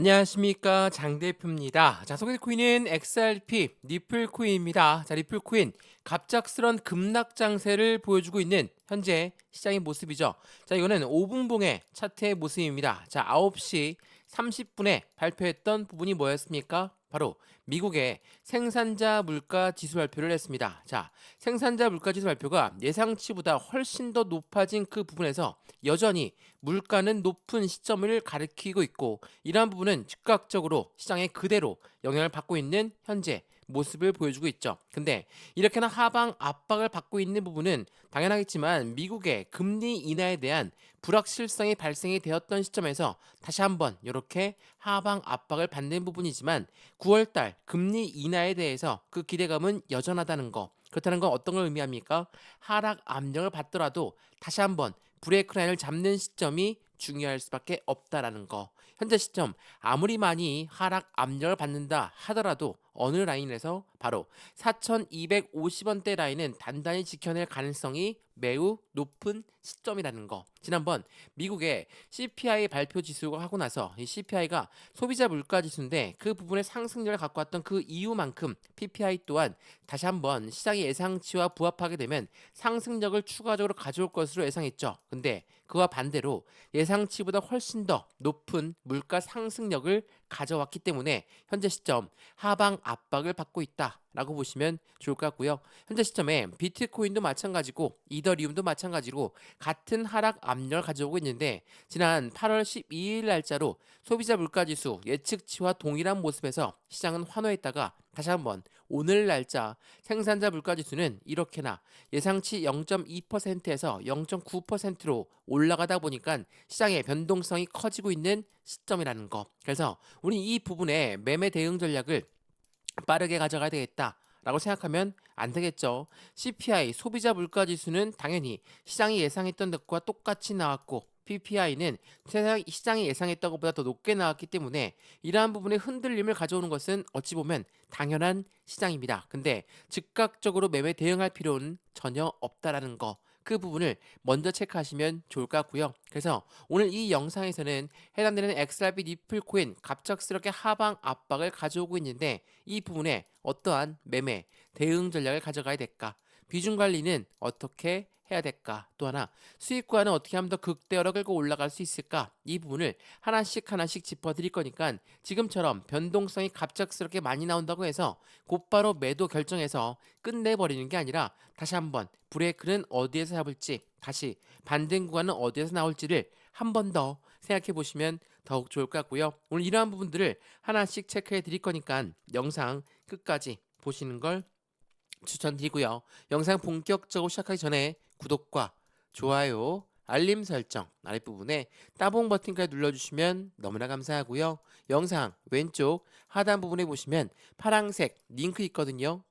안녕하십니까 장 대표입니다. 자, 소개될 코인은 XRP 리플 코인입니다. 자, 리플 코인 갑작스런 급락 장세를 보여주고 있는 현재 시장의 모습이죠. 자, 이거는 5분봉의 차트의 모습입니다. 자, 9시 30분에 발표했던 부분이 뭐였습니까? 바로 미국의 생산자 물가 지수 발표를 했습니다. 자, 생산자 물가 지수 발표가 예상치보다 훨씬 더 높아진 그 부분에서 여전히 물가는 높은 시점을 가리키고 있고, 이러한 부분은 즉각적으로 시장에 그대로 영향을 받고 있는 현재 모습을 보여주고 있죠. 근데 이렇게나 하방 압박을 받고 있는 부분은 당연하겠지만 미국의 금리 인하에 대한 불확실성이 발생이 되었던 시점에서 다시 한번 이렇게 하방 압박을 받는 부분이지만, 9월달 금리 인하에 대해서 그 기대감은 여전하다는 거. 그렇다는 건 어떤 걸 의미합니까? 하락 압력을 받더라도 다시 한번 브레이크 라인을 잡는 시점이 중요할 수밖에 없다라는 거. 현재 시점 아무리 많이 하락 압력을 받는다 하더라도 어느 라인에서 바로 4,250원대 라인은 단단히 지켜낼 가능성이 매우 높은 시점이라는 거. 지난번 미국의 CPI 발표 지수가 하고 나서 이 CPI가 소비자 물가 지수인데, 그 부분의 상승률을 갖고 왔던 그 이유만큼 PPI 또한 다시 한번 시장의 예상치와 부합하게 되면 상승력을 추가적으로 가져올 것으로 예상했죠. 근데 그와 반대로 예상치보다 훨씬 더 높은 물가 상승력을 가져왔기 때문에 현재 시점 하방 압박을 받고 있다라고 보시면 좋을 것 같고요. 현재 시점에 비트코인도 마찬가지고 이더리움도 마찬가지로 같은 하락 압력을 가져오고 있는데, 지난 8월 12일 날짜로 소비자 물가지수 예측치와 동일한 모습에서 시장은 환호했다가 다시 한번 오늘 날짜 생산자 물가지수는 이렇게나 예상치 0.2%에서 0.9%로 올라가다 보니까 시장의 변동성이 커지고 있는 시점이라는 거. 그래서 우리 이 부분에 매매 대응 전략을 빠르게 가져가야 되겠다 라고 생각하면 안 되겠죠. CPI 소비자 물가 지수는 당연히 시장이 예상했던 것과 똑같이 나왔고, PPI는 시장이 예상했던 것보다 더 높게 나왔기 때문에 이러한 부분에 흔들림을 가져오는 것은 어찌 보면 당연한 시장입니다. 근데 즉각적으로 매매 대응할 필요는 전혀 없다라는 거. 그 부분을 먼저 체크하시면 좋을 것 같고요. 그래서 오늘 이 영상에서는 해당되는 XRP 리플 코인 갑작스럽게 하방 압박을 가져오고 있는데, 이 부분에 어떠한 매매 대응 전략을 가져가야 될까? 비중 관리는 어떻게 해야 될까? 또 하나, 수익과는 어떻게 하면 더 극대화로 끌고 올라갈 수 있을까? 이 부분을 하나씩 하나씩 짚어드릴 거니까 지금처럼 변동성이 갑작스럽게 많이 나온다고 해서 곧바로 매도 결정해서 끝내버리는 게 아니라, 다시 한번 브레이크는 어디에서 잡을지, 다시 반등 구간은 어디에서 나올지를 한 번 더 생각해 보시면 더욱 좋을 것 같고요. 오늘 이러한 부분들을 하나씩 체크해 드릴 거니까 영상 끝까지 보시는 걸 추천드리고요. 영상 본격적으로 시작하기 전에 구독과 좋아요, 알림 설정 아랫부분에 따봉 버튼까지 눌러주시면 너무나 감사하고요. 영상 왼쪽 하단 부분에 보시면 파란색 링크 있거든요.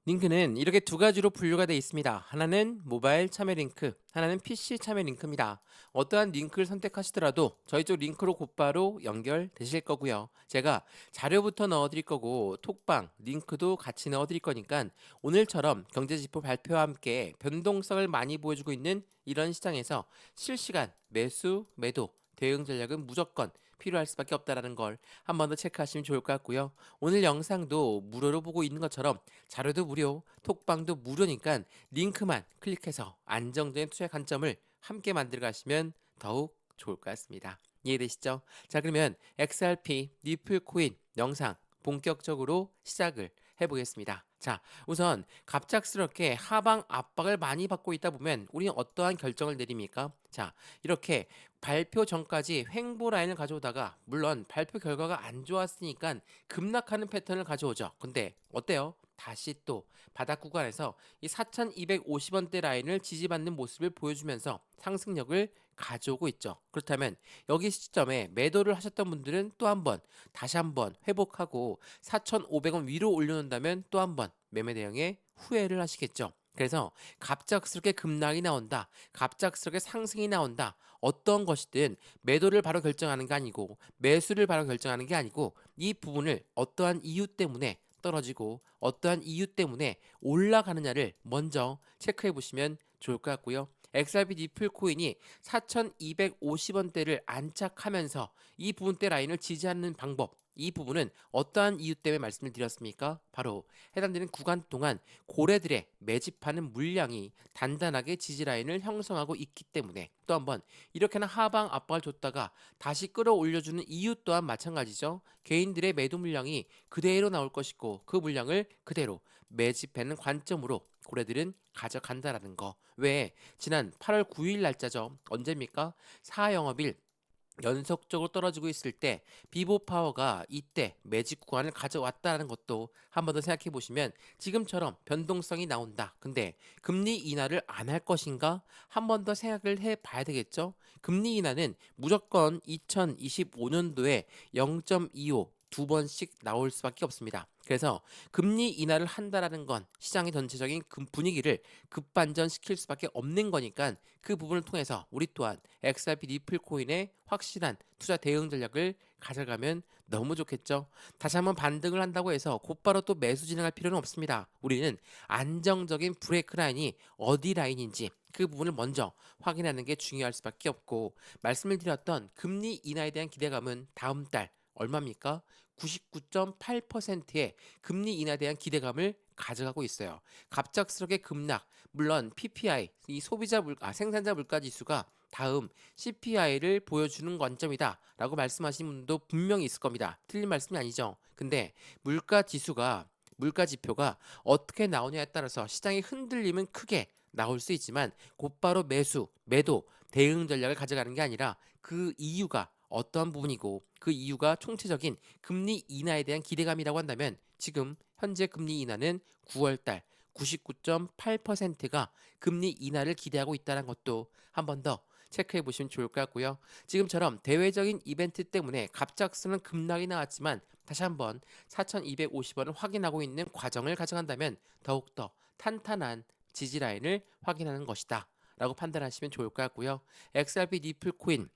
링크는 이렇게 두 가지로 분류가 되어 있습니다. 하나는 모바일 참여 링크, 하나는 PC 참여 링크입니다. 어떠한 링크를 선택하시더라도 저희 쪽 링크로 곧바로 연결되실 거고요. 제가 자료부터 넣어드릴 거고 톡방 링크도 같이 넣어드릴 거니까 오늘처럼 경제지표 발표와 함께 변동성을 많이 보여주고 있는 이런 시장에서 실시간 매수, 매도, 대응 전략은 무조건 필요할 수밖에 없다는 걸 한 번 더 체크하시면 좋을 것 같고요. 오늘 영상도 무료로 보고 있는 것처럼 자료도 무료, 톡방도 무료니까 링크만 클릭해서 안정적인 투자 관점을 함께 만들어 가시면 더욱 좋을 것 같습니다. 이해되시죠? 자, 그러면 XRP 리플 코인 영상 본격적으로 시작을 해보겠습니다. 자, 우선 갑작스럽게 하방 압박을 많이 받고 있다 보면 우리는 어떠한 결정을 내립니까? 자, 이렇게 발표 전까지 횡보 라인을 가져오다가, 물론 발표 결과가 안 좋았으니까 급락하는 패턴을 가져오죠. 근데 어때요? 다시 또 바닥 구간에서 이 4,250원대 라인을 지지받는 모습을 보여주면서 상승력을 가져오고 있죠. 그렇다면 여기 시점에 매도를 하셨던 분들은 또 한번 다시 한번 회복하고 4,500원 위로 올려놓는다면 또 한번 매매 대응에 후회를 하시겠죠. 그래서 갑작스럽게 급락이 나온다, 갑작스럽게 상승이 나온다, 어떤 것이든 매도를 바로 결정하는 게 아니고 매수를 바로 결정하는 게 아니고, 이 부분을 어떠한 이유 때문에 떨어지고 어떠한 이유 때문에 올라가느냐를 먼저 체크해 보시면 좋을 것 같고요. XRP 니플 코인이 4,250원대를 안착하면서 이 부분대 라인을 지지하는 방법, 이 부분은 어떠한 이유 때문에 말씀을 드렸습니까? 바로 해당되는 구간 동안 고래들의 매집하는 물량이 단단하게 지지 라인을 형성하고 있기 때문에, 또 한번 이렇게나 하방 압박을 줬다가 다시 끌어올려주는 이유 또한 마찬가지죠. 개인들의 매도 물량이 그대로 나올 것이고 그 물량을 그대로 매집하는 관점으로 고래들은 가져간다라는 거. 왜? 지난 8월 9일 날짜죠. 언제입니까? 4영업일 연속적으로 떨어지고 있을 때 비보파워가 이때 매직 구간을 가져왔다는 것도 한 번 더 생각해 보시면 지금처럼 변동성이 나온다. 근데 금리 인하를 안 할 것인가? 한 번 더 생각을 해 봐야 되겠죠. 금리 인하는 무조건 2025년도에 0.25 두 번씩 나올 수밖에 없습니다. 그래서 금리 인하를 한다라는 건 시장의 전체적인 분위기를 급반전시킬 수밖에 없는 거니까 그 부분을 통해서 우리 또한 XRP 니플 코인의 확실한 투자 대응 전략을 가져가면 너무 좋겠죠. 다시 한번 반등을 한다고 해서 곧바로 또 매수 진행할 필요는 없습니다. 우리는 안정적인 브레이크 라인이 어디 라인인지 그 부분을 먼저 확인하는 게 중요할 수밖에 없고, 말씀을 드렸던 금리 인하에 대한 기대감은 다음 달 얼마입니까? 99.8%의 금리 인하에 대한 기대감을 가져가고 있어요. 갑작스럽게 급락, 물론 PPI, 이 생산자 물가 지수가 다음 CPI를 보여주는 관점이다라고 말씀하시는 분도 분명히 있을 겁니다. 틀린 말씀이 아니죠. 근데 물가 지표가 어떻게 나오냐에 따라서 시장의 흔들림은 크게 나올 수 있지만 곧바로 매도, 대응 전략을 가져가는 게 아니라 그 이유가 어떠한 부분이고 그 이유가 총체적인 금리 인하에 대한 기대감이라고 한다면 지금 현재 금리 인하는 9월달 99.8%가 금리 인하를 기대하고 있다는 것도 한 번 더 체크해 보시면 좋을 것 같고요. 지금처럼 대외적인 이벤트 때문에 갑작스러운 급락이 나왔지만 다시 한번 4,250원을 확인하고 있는 과정을 가져간다면 더욱더 탄탄한 지지 라인을 확인하는 것이다 라고 판단하시면 좋을 것 같고요. XRP 니플 코인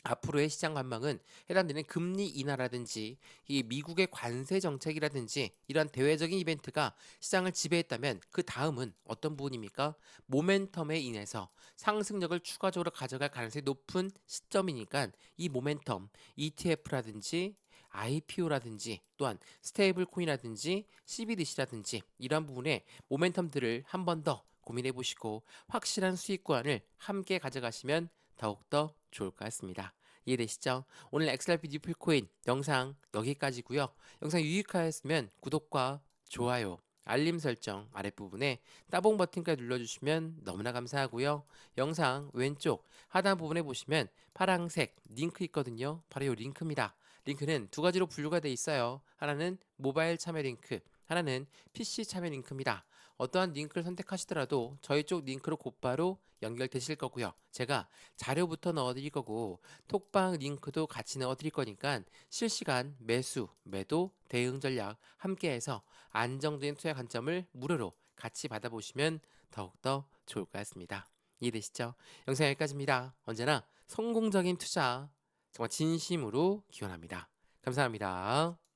앞으로의 시장 전망은 해당되는 금리 인하라든지 이 미국의 관세 정책이라든지 이러한 대외적인 이벤트가 시장을 지배했다면 그 다음은 어떤 부분입니까? 모멘텀에 인해서 상승력을 추가적으로 가져갈 가능성이 높은 시점이니까 이 모멘텀 ETF라든지 IPO라든지 또한 스테이블 코인이라든지 CBDC라든지 이러한 부분의 모멘텀들을 한 번 더 고민해 보시고 확실한 수익 구간을 함께 가져가시면 더욱더 좋을 것 같습니다. 이해되시죠? 오늘 XRP 니플코인 영상 여기까지고요. 영상 유익하였으면 구독과 좋아요, 알림 설정 아랫부분에 따봉 버튼까지 눌러주시면 너무나 감사하고요. 영상 왼쪽 하단 부분에 보시면 파란색 링크 있거든요. 바로 이 링크입니다. 링크는 두 가지로 분류가 되어 있어요. 하나는 모바일 참여 링크, 하나는 PC 참여 링크입니다. 어떠한 링크를 선택하시더라도 저희 쪽 링크로 곧바로 연결되실 거고요. 제가 자료부터 넣어드릴 거고 톡방 링크도 같이 넣어드릴 거니까 실시간 매수, 매도, 대응 전략 함께해서 안정적인 투자 관점을 무료로 같이 받아보시면 더욱더 좋을 것 같습니다. 이해되시죠? 영상 여기까지입니다. 언제나 성공적인 투자 정말 진심으로 기원합니다. 감사합니다.